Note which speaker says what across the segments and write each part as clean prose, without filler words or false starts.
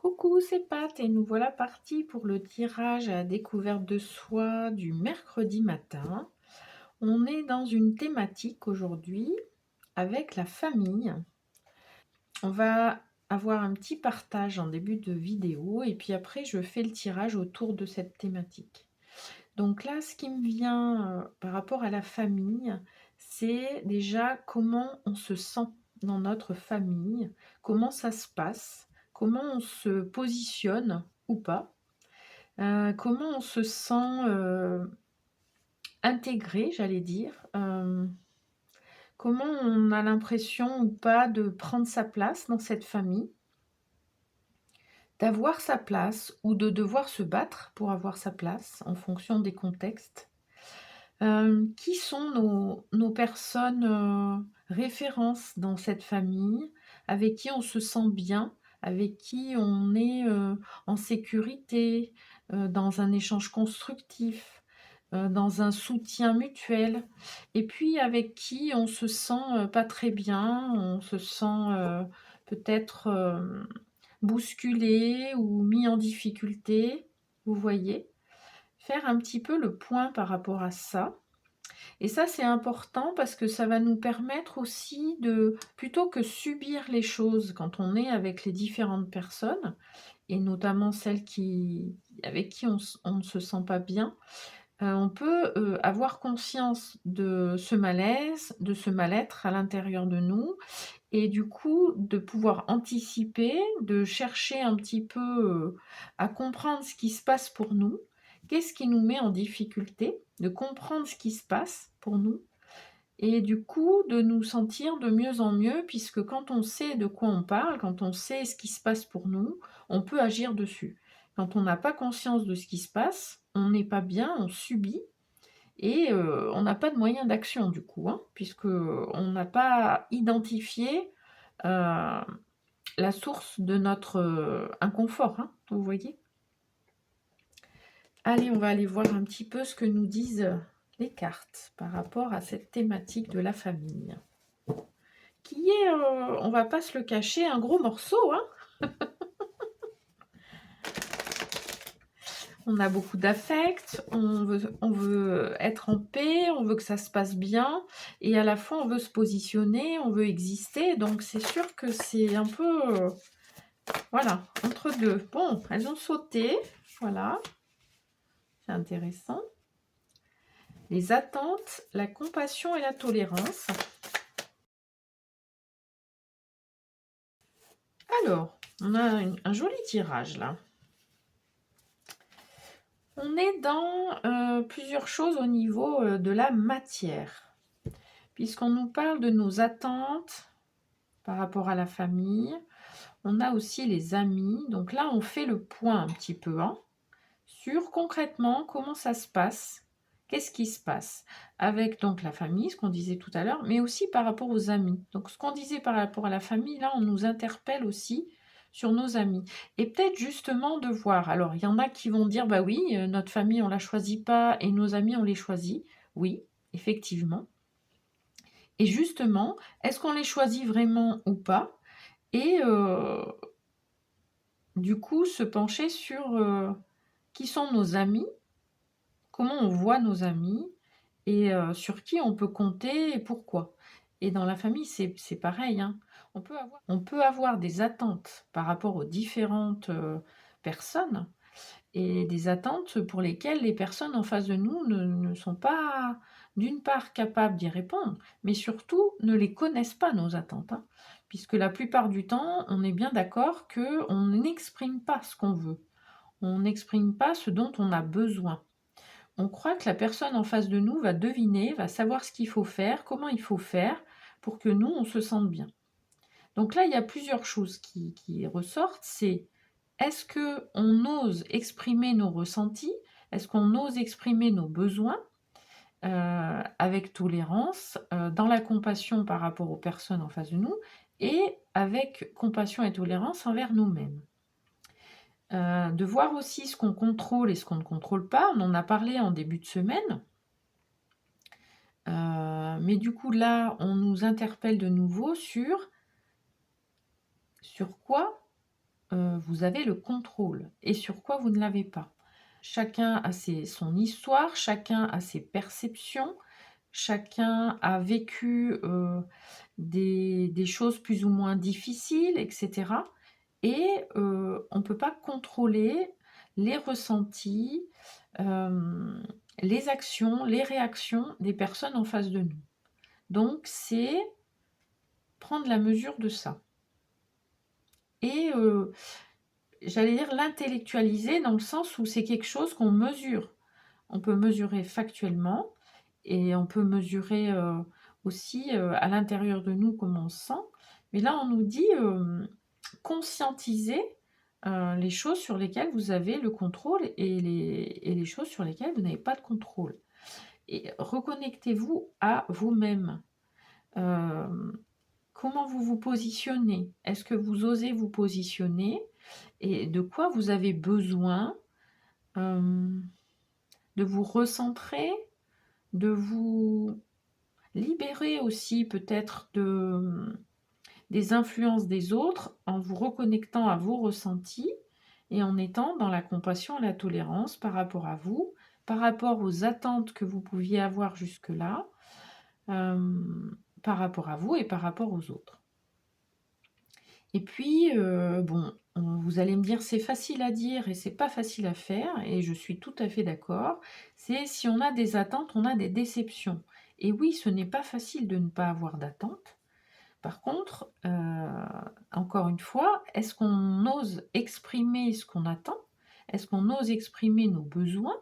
Speaker 1: Coucou, c'est Pat et nous voilà partis pour le tirage à la découverte de soi du mercredi matin. On est dans une thématique aujourd'hui avec la famille. On va avoir un petit partage en début de vidéo et puis après je fais le tirage autour de cette thématique. Donc là, ce qui me vient par rapport à la famille, c'est déjà comment on se sent dans notre famille, comment ça se passe, comment on se positionne ou pas, comment on se sent intégré, j'allais dire, comment on a l'impression ou pas de prendre sa place dans cette famille, d'avoir sa place ou de devoir se battre pour avoir sa place en fonction des contextes. Qui sont nos personnes, références dans cette famille, avec qui on se sent bien, avec qui on est, en sécurité, dans un échange constructif, dans un soutien mutuel et puis avec qui on se sent, pas très bien, on se sent, peut-être, bousculé ou mis en difficulté, vous voyez? Faire un petit peu le point par rapport à ça. Et ça, c'est important parce que ça va nous permettre aussi de, plutôt que subir les choses quand on est avec les différentes personnes, et notamment celles avec qui on ne se sent pas bien, on peut avoir conscience de ce malaise, de ce mal-être à l'intérieur de nous, et du coup de pouvoir anticiper, de chercher un petit peu à comprendre ce qui se passe pour nous, qu'est-ce qui nous met en difficulté, de comprendre ce qui se passe pour nous, et du coup de nous sentir de mieux en mieux, puisque quand on sait de quoi on parle, quand on sait ce qui se passe pour nous, on peut agir dessus. Quand on n'a pas conscience de ce qui se passe, on n'est pas bien, on subit, et on n'a pas de moyen d'action du coup, hein, puisque on n'a pas identifié la source de notre inconfort, hein, vous voyez. Allez, on va aller voir un petit peu ce que nous disent les cartes par rapport à cette thématique de la famille, qui est, on va pas se le cacher, un gros morceau, hein. On a beaucoup d'affect, on veut être en paix, on veut que ça se passe bien, et à la fois on veut se positionner, on veut exister, donc c'est sûr que c'est un peu, voilà, entre deux. Bon, elles ont sauté, voilà, c'est intéressant. Les attentes, la compassion et la tolérance. Alors, on a un joli tirage là. On est dans plusieurs choses au niveau de la matière, puisqu'on nous parle de nos attentes par rapport à la famille. On a aussi les amis. Donc là, on fait le point un petit peu sur concrètement comment ça se passe. Qu'est-ce qui se passe avec donc la famille, ce qu'on disait tout à l'heure, mais aussi par rapport aux amis. Donc ce qu'on disait par rapport à la famille, là, on nous interpelle aussi sur nos amis. Et peut-être justement de voir. Alors, il y en a qui vont dire, bah oui, notre famille, on ne la choisit pas et nos amis, on les choisit. Oui, effectivement. Et justement, est-ce qu'on les choisit vraiment ou pas? Et du coup, se pencher sur qui sont nos amis, comment on voit nos amis, et sur qui on peut compter et pourquoi. Et dans la famille, c'est pareil, hein. On peut avoir des attentes par rapport aux différentes personnes, et des attentes pour lesquelles les personnes en face de nous ne sont pas, d'une part, capables d'y répondre, mais surtout ne les connaissent pas, nos attentes, hein. Puisque la plupart du temps, on est bien d'accord qu'on n'exprime pas ce qu'on veut, on n'exprime pas ce dont on a besoin. On croit que la personne en face de nous va deviner, va savoir ce qu'il faut faire, comment il faut faire pour que nous, on se sente bien. Donc là, il y a plusieurs choses qui ressortent. C'est, est-ce qu'on ose exprimer nos ressentis? Est-ce qu'on ose exprimer nos besoins avec tolérance, dans la compassion par rapport aux personnes en face de nous, et avec compassion et tolérance envers nous-mêmes? De voir aussi ce qu'on contrôle et ce qu'on ne contrôle pas. On en a parlé en début de semaine. Mais du coup, là, on nous interpelle de nouveau sur quoi vous avez le contrôle et sur quoi vous ne l'avez pas. Chacun a son histoire, chacun a ses perceptions, chacun a vécu des choses plus ou moins difficiles, etc. Et on ne peut pas contrôler les ressentis, les actions, les réactions des personnes en face de nous. Donc, c'est prendre la mesure de ça. Et j'allais dire l'intellectualiser dans le sens où c'est quelque chose qu'on mesure. On peut mesurer factuellement et on peut mesurer aussi à l'intérieur de nous comment on se sent. Mais là, on nous dit conscientiser les choses sur lesquelles vous avez le contrôle et les choses sur lesquelles vous n'avez pas de contrôle. Et reconnectez-vous à vous-même. Comment vous vous positionnez? Est-ce que vous osez vous positionner? Et de quoi vous avez besoin de vous recentrer, de vous libérer aussi peut-être des influences des autres en vous reconnectant à vos ressentis et en étant dans la compassion et la tolérance par rapport à vous, par rapport aux attentes que vous pouviez avoir jusque-là, par rapport à vous et par rapport aux autres. Et puis, bon, vous allez me dire c'est facile à dire et c'est pas facile à faire, et je suis tout à fait d'accord. C'est si on a des attentes, on a des déceptions. Et oui, ce n'est pas facile de ne pas avoir d'attente. Par contre, encore une fois, est-ce qu'on ose exprimer ce qu'on attend? Est-ce qu'on ose exprimer nos besoins,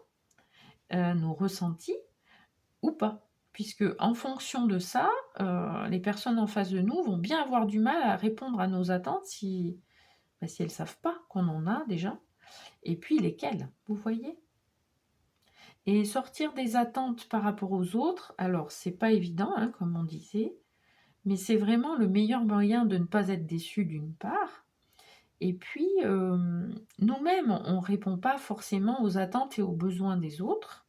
Speaker 1: nos ressentis ou pas? Puisque en fonction de ça, les personnes en face de nous vont bien avoir du mal à répondre à nos attentes si elles ne savent pas qu'on en a déjà, et puis lesquelles, vous voyez? Et sortir des attentes par rapport aux autres, alors c'est pas évident, hein, comme on disait, mais c'est vraiment le meilleur moyen de ne pas être déçu d'une part, et puis nous-mêmes, on ne répond pas forcément aux attentes et aux besoins des autres,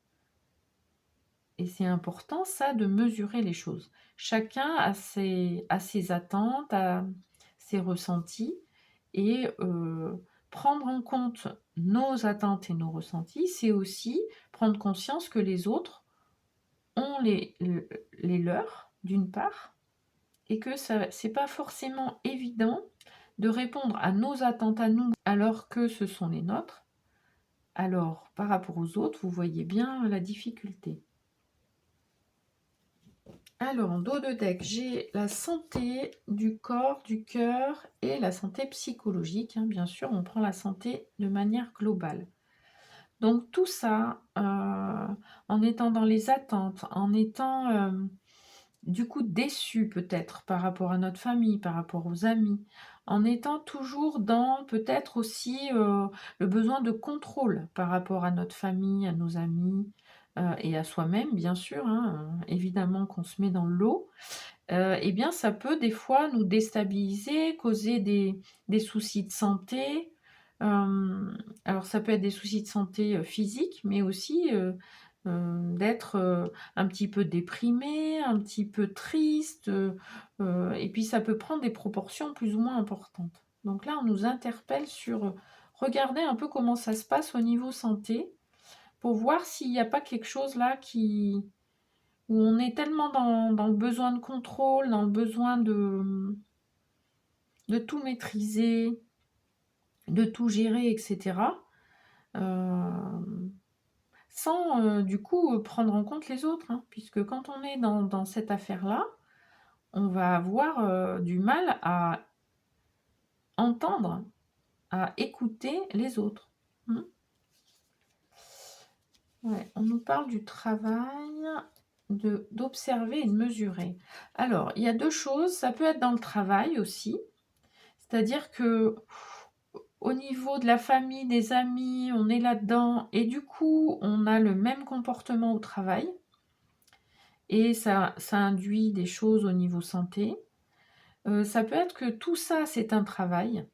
Speaker 1: et c'est important ça de mesurer les choses. Chacun a ses attentes, a ses ressentis, et prendre en compte nos attentes et nos ressentis, c'est aussi prendre conscience que les autres ont les leurs, d'une part, et que c'est pas forcément évident de répondre à nos attentes à nous alors que ce sont les nôtres. Alors, par rapport aux autres, vous voyez bien la difficulté. Alors, en dos de deck, j'ai la santé du corps, du cœur et la santé psychologique. Hein. Bien sûr, on prend la santé de manière globale. Donc tout ça, en étant dans les attentes, en étant du coup déçu peut-être par rapport à notre famille, par rapport aux amis, en étant toujours dans peut-être aussi le besoin de contrôle par rapport à notre famille, à nos amis et à soi-même, bien sûr, hein, évidemment qu'on se met dans le lot, eh bien ça peut des fois nous déstabiliser, causer des soucis de santé. Alors ça peut être des soucis de santé physique, mais aussi d'être un petit peu déprimé, un petit peu triste, et puis ça peut prendre des proportions plus ou moins importantes. Donc là, on nous interpelle sur regarder un peu comment ça se passe au niveau santé, pour voir s'il n'y a pas quelque chose là où on est tellement dans le besoin de contrôle, dans le besoin de tout maîtriser, de tout gérer, etc. Sans du coup prendre en compte les autres, hein, puisque quand on est dans cette affaire-là, on va avoir du mal à entendre, à écouter les autres. Ouais, on nous parle du travail, d'observer et de mesurer. Alors, il y a deux choses, ça peut être dans le travail aussi, c'est-à-dire que au niveau de la famille, des amis, on est là-dedans et du coup, on a le même comportement au travail et ça induit des choses au niveau santé. Ça peut être que tout ça, c'est un travail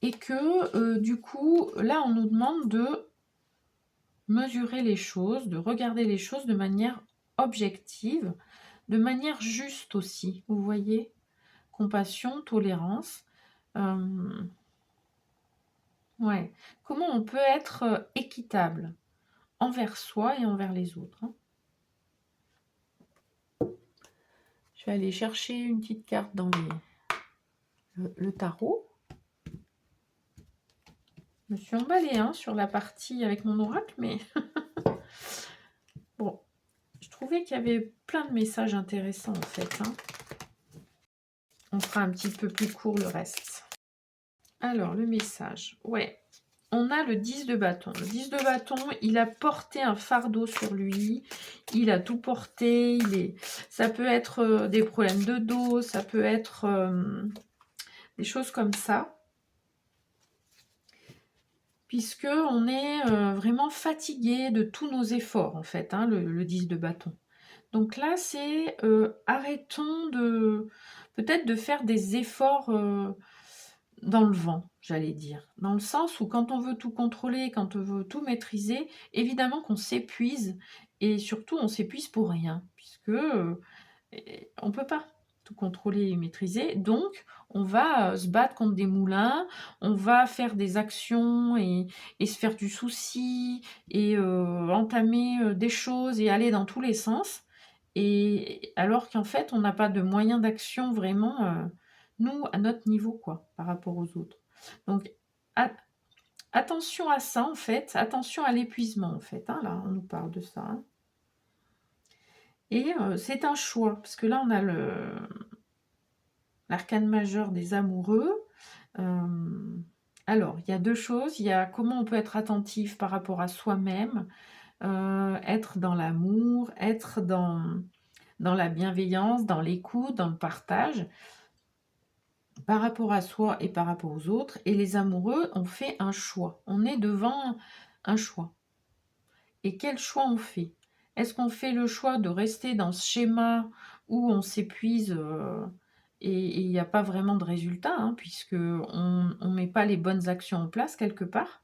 Speaker 1: et que du coup, là, on nous demande de mesurer les choses, de regarder les choses de manière objective, de manière juste aussi, vous voyez? Compassion, tolérance. Hem, ouais. Comment on peut être, équitable envers soi et envers les autres, hein? Je vais aller chercher une petite carte dans le tarot. Je me suis emballée, hein, sur la partie avec mon oracle, mais bon, je trouvais qu'il y avait plein de messages intéressants, en fait, hein. On fera un petit peu plus court le reste. Alors, le message. Ouais, on a le 10 de bâton. Le 10 de bâton, il a porté un fardeau sur lui. Il a tout porté. Ça peut être des problèmes de dos, ça peut être des choses comme ça. Puisque on est vraiment fatigué de tous nos efforts, en fait, hein, le 10 de bâton. Donc là, c'est arrêtons peut-être de faire des efforts dans le vent, j'allais dire. Dans le sens où quand on veut tout contrôler, quand on veut tout maîtriser, évidemment qu'on s'épuise et surtout on s'épuise pour rien, puisque on ne peut pas tout contrôler et maîtriser. Donc, on va se battre contre des moulins, on va faire des actions et se faire du souci et entamer des choses et aller dans tous les sens. Et alors qu'en fait, on n'a pas de moyens d'action vraiment, nous, à notre niveau, quoi, par rapport aux autres. Donc, attention à ça, en fait, attention à l'épuisement, en fait, hein, là, on nous parle de ça, hein. Et c'est un choix, parce que là, on a l'arcane majeur des amoureux. Alors, il y a deux choses. Il y a comment on peut être attentif par rapport à soi-même, être dans l'amour, être dans la bienveillance, dans l'écoute, dans le partage, par rapport à soi et par rapport aux autres. Et les amoureux, on fait un choix. On est devant un choix. Et quel choix on fait? Est-ce qu'on fait le choix de rester dans ce schéma où on s'épuise et il n'y a pas vraiment de résultat, hein, puisque on ne met pas les bonnes actions en place quelque part?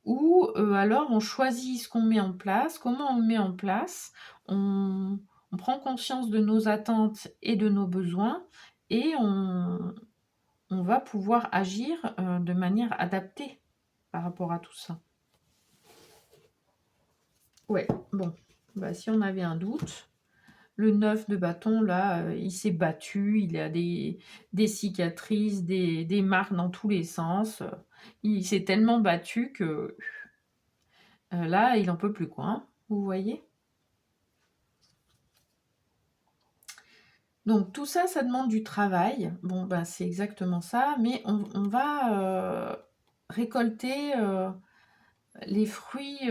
Speaker 1: Ou alors on choisit ce qu'on met en place, comment on le met en place, on prend conscience de nos attentes et de nos besoins et on va pouvoir agir de manière adaptée par rapport à tout ça. Ouais, bon, bah, si on avait un doute, le 9 de bâton, là, il s'est battu, il a des cicatrices, des marques dans tous les sens. Il s'est tellement battu que là, il n'en peut plus, quoi, hein, vous voyez? Donc tout ça, ça demande du travail. Bon, ben, c'est exactement ça, mais on va récolter les fruits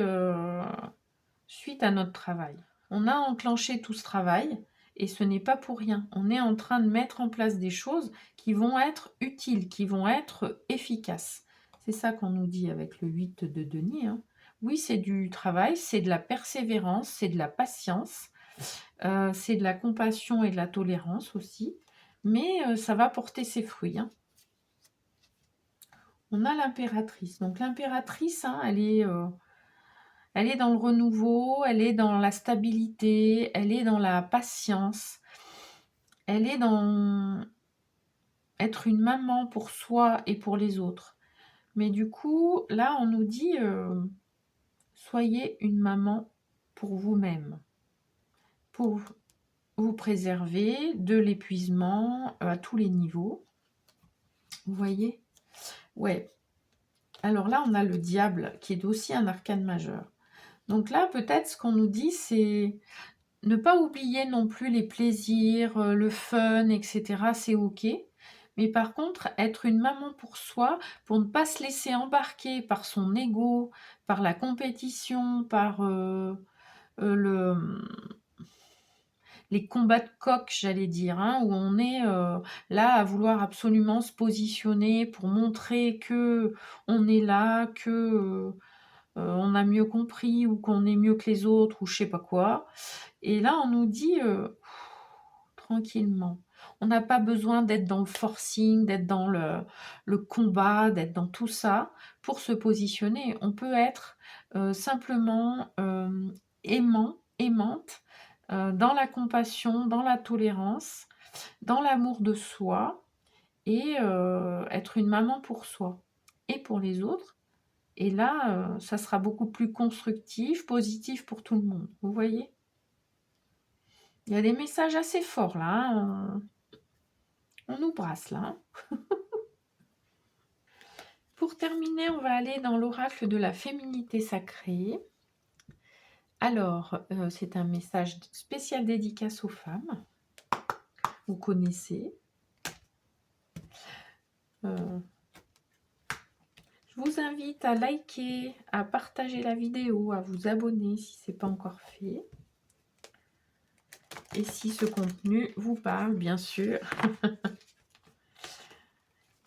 Speaker 1: suite à notre travail. On a enclenché tout ce travail et ce n'est pas pour rien. On est en train de mettre en place des choses qui vont être utiles, qui vont être efficaces. C'est ça qu'on nous dit avec le 8 de denier, hein. Oui, c'est du travail, c'est de la persévérance, c'est de la patience, c'est de la compassion et de la tolérance aussi, mais ça va porter ses fruits, hein. On a l'impératrice. Donc l'impératrice, hein, elle est dans le renouveau, elle est dans la stabilité, elle est dans la patience, elle est dans être une maman pour soi et pour les autres. Mais du coup, là, on nous dit, soyez une maman pour vous-même, pour vous préserver de l'épuisement à tous les niveaux. Vous voyez? Ouais. Alors là, on a le diable qui est aussi un arcane majeur. Donc là, peut-être ce qu'on nous dit, c'est ne pas oublier non plus les plaisirs, le fun, etc. C'est OK. Mais par contre, être une maman pour soi, pour ne pas se laisser embarquer par son ego, par la compétition, par le, les combats de coq, j'allais dire, hein, où on est là à vouloir absolument se positionner pour montrer que on est là, que on a mieux compris ou qu'on est mieux que les autres ou je sais pas quoi. Et là, on nous dit tranquillement. On n'a pas besoin d'être dans le forcing, d'être dans le combat, d'être dans tout ça pour se positionner. On peut être simplement aimant, aimante, dans la compassion, dans la tolérance, dans l'amour de soi et être une maman pour soi et pour les autres. Et là, ça sera beaucoup plus constructif, positif pour tout le monde. Vous voyez? Il y a des messages assez forts là, hein, on nous brasse là, hein. Pour terminer, on va aller dans l'oracle de la féminité sacrée. Alors, c'est un message spécial dédicace aux femmes. Vous connaissez. Je vous invite à liker, à partager la vidéo, à vous abonner si ce n'est pas encore fait. Et si ce contenu vous parle, bien sûr.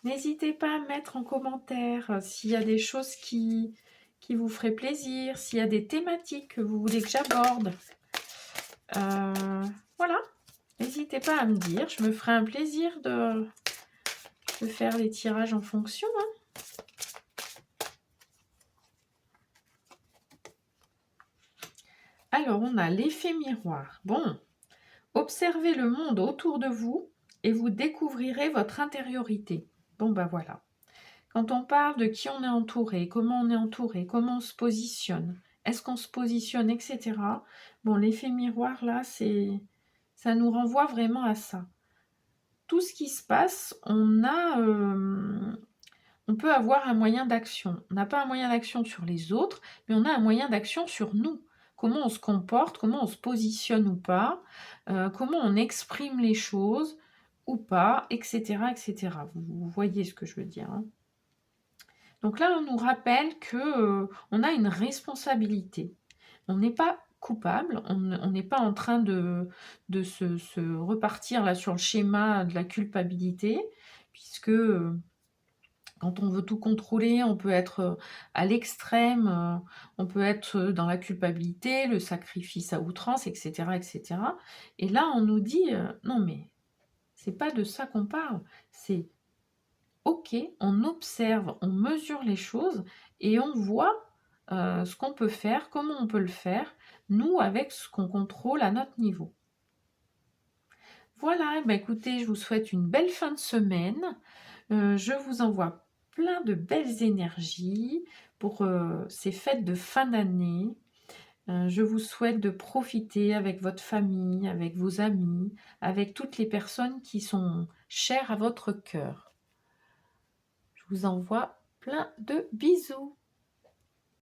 Speaker 1: N'hésitez pas à mettre en commentaire s'il y a des choses qui vous feraient plaisir, s'il y a des thématiques que vous voulez que j'aborde. Voilà, n'hésitez pas à me dire, je me ferai un plaisir de faire les tirages en fonction. Hein. Alors, on a l'effet miroir. Bon, observez le monde autour de vous et vous découvrirez votre intériorité. Bon, ben voilà. Quand on parle de qui on est entouré, comment on se positionne, est-ce qu'on se positionne, etc. Bon, l'effet miroir, là, ça nous renvoie vraiment à ça. Tout ce qui se passe, on peut avoir un moyen d'action. On n'a pas un moyen d'action sur les autres, mais on a un moyen d'action sur nous. Comment on se comporte, comment on se positionne ou pas, comment on exprime les choses ou pas, etc. etc. Vous voyez ce que je veux dire. Hein. Donc là, on nous rappelle que on a une responsabilité. On n'est pas coupable, on n'est pas en train de se repartir là sur le schéma de la culpabilité, puisque quand on veut tout contrôler, on peut être à l'extrême, on peut être dans la culpabilité, le sacrifice à outrance, etc. etc. Et là, on nous dit, non mais c'est pas de ça qu'on parle, c'est ok, on observe, on mesure les choses et on voit ce qu'on peut faire, comment on peut le faire, nous, avec ce qu'on contrôle à notre niveau. Voilà, eh ben, écoutez, je vous souhaite une belle fin de semaine. Je vous envoie plein de belles énergies pour ces fêtes de fin d'année. Je vous souhaite de profiter avec votre famille, avec vos amis, avec toutes les personnes qui sont chères à votre cœur. Je vous envoie plein de bisous.